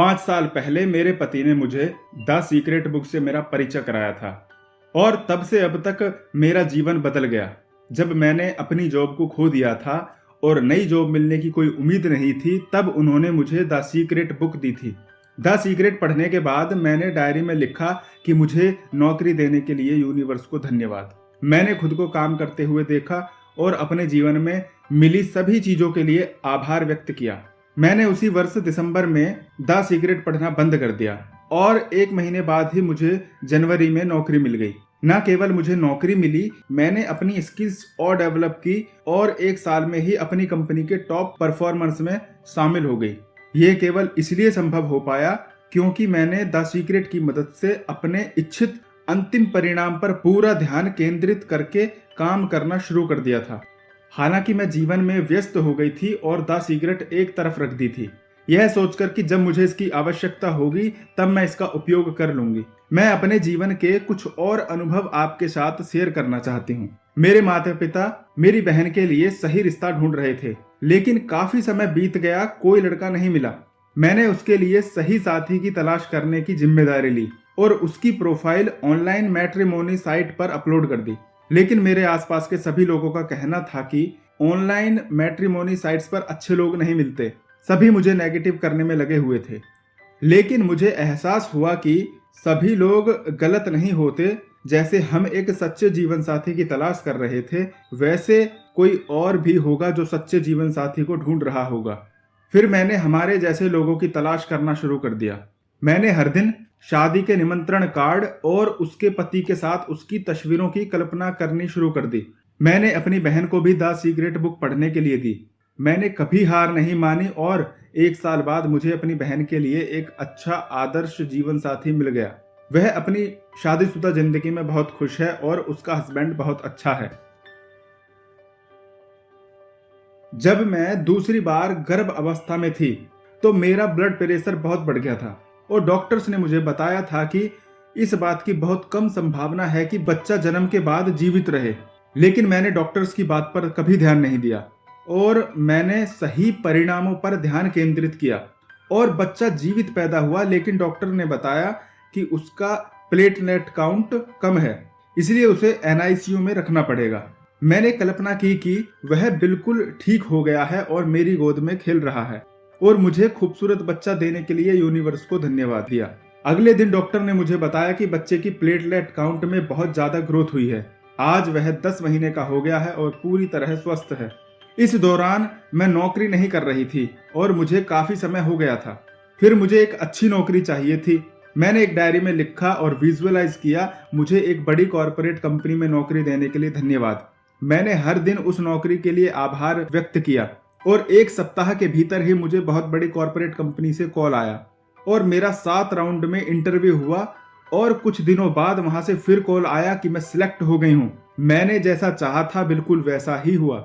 5 साल पहले मेरे पति ने मुझे द सीक्रेट बुक से मेरा परिचय कराया था और तब से अब तक मेरा जीवन बदल गया। जब मैंने अपनी जॉब को खो दिया था और नई जॉब मिलने की कोई उम्मीद नहीं थी, तब उन्होंने मुझे द सीक्रेट बुक दी थी। द सीक्रेट पढ़ने के बाद मैंने डायरी में लिखा कि मुझे नौकरी देने के लिए यूनिवर्स को धन्यवाद। मैंने खुद को काम करते हुए देखा और अपने जीवन में मिली सभी चीजों के लिए आभार व्यक्त किया। मैंने उसी वर्ष दिसंबर में द सीक्रेट पढ़ना बंद कर दिया और 1 महीने बाद ही मुझे जनवरी में नौकरी मिल गई। न केवल मुझे नौकरी मिली, मैंने अपनी स्किल्स और डेवलप की और 1 साल में ही अपनी कंपनी के टॉप परफॉर्मर्स में शामिल हो गई। ये केवल इसलिए संभव हो पाया क्योंकि मैंने द सीक्रेट की मदद से अपने इच्छित अंतिम परिणाम पर पूरा ध्यान केंद्रित करके काम करना शुरू कर दिया था। हालांकि मैं जीवन में व्यस्त हो गई थी और द सीक्रेट एक तरफ रख दी थी, यह सोचकर कि जब मुझे इसकी आवश्यकता होगी तब मैं इसका उपयोग कर लूंगी। मैं अपने जीवन के कुछ और अनुभव आपके साथ शेयर करना चाहती हूँ। मेरे माता पिता मेरी बहन के लिए सही रिश्ता ढूंढ रहे थे, लेकिन काफी समय बीत गया, कोई लड़का नहीं मिला। मैंने उसके लिए सही साथी की तलाश करने की जिम्मेदारी ली और उसकी प्रोफाइल ऑनलाइन मैट्रिमोनी साइट पर अपलोड कर दी। लेकिन मेरे आसपास के सभी लोगों का कहना था कि ऑनलाइन मैट्रिमोनी साइट्स पर अच्छे लोग नहीं मिलते। सभी मुझे नेगेटिव करने में लगे हुए थे। लेकिन मुझे एहसास हुआ कि सभी लोग गलत नहीं होते। जैसे हम एक सच्चे जीवन साथी की तलाश कर रहे थे, वैसे कोई और भी होगा जो सच्चे जीवन साथी को ढूंढ रहा होगा। फिर मैंने हमारे जैसे लोगों की तलाश करना शुरू कर दिया। मैंने हर दिन शादी के निमंत्रण कार्ड और उसके पति के साथ उसकी तस्वीरों की कल्पना करनी शुरू कर दी। मैंने अपनी बहन को भी द सीक्रेट बुक पढ़ने के लिए दी। मैंने कभी हार नहीं मानी और 1 साल बाद मुझे अपनी बहन के लिए एक अच्छा आदर्श जीवन साथी मिल गया। वह अपनी शादीशुदा जिंदगी में बहुत खुश है और उसका हस्बैंड बहुत अच्छा है। जब मैं दूसरी बार गर्भ अवस्था में थी तो मेरा ब्लड प्रेशर बहुत बढ़ गया था और डॉक्टर्स ने मुझे बताया था कि इस बात की बहुत कम संभावना है कि बच्चा जन्म के बाद जीवित रहे। लेकिन मैंने डॉक्टर्स की बात पर कभी ध्यान नहीं दिया और मैंने सही परिणामों पर ध्यान केंद्रित किया और बच्चा जीवित पैदा हुआ। लेकिन डॉक्टर ने बताया कि उसका प्लेटलेट काउंट कम है, इसलिए उसे NICU में रखना पड़ेगा। मैंने कल्पना की कि वह बिल्कुल ठीक हो गया है और मेरी गोद में खेल रहा है और मुझे खूबसूरत बच्चा देने के लिए यूनिवर्स को धन्यवाद दिया। अगले दिन डॉक्टर ने मुझे बताया कि बच्चे की प्लेटलेट काउंट में बहुत ज्यादा ग्रोथ हुई है। आज वह 10 महीने का हो गया है और पूरी तरह स्वस्थ है। इस दौरान मैं नौकरी नहीं कर रही थी और मुझे काफी समय हो गया था। फिर मुझे एक अच्छी नौकरी चाहिए थी। मैंने एक डायरी में लिखा और विजुअलाइज किया, मुझे एक बड़ी कॉर्पोरेट कंपनी में नौकरी देने के लिए धन्यवाद। मैंने हर दिन उस नौकरी के लिए आभार व्यक्त किया और 1 सप्ताह के भीतर ही मुझे बहुत बड़ी कॉर्पोरेट कंपनी से कॉल आया और मेरा 7 राउंड में इंटरव्यू हुआ और कुछ दिनों बाद वहां से फिर कॉल आया कि मैं सिलेक्ट हो गई हूँ। मैंने जैसा चाहा था बिल्कुल वैसा ही हुआ।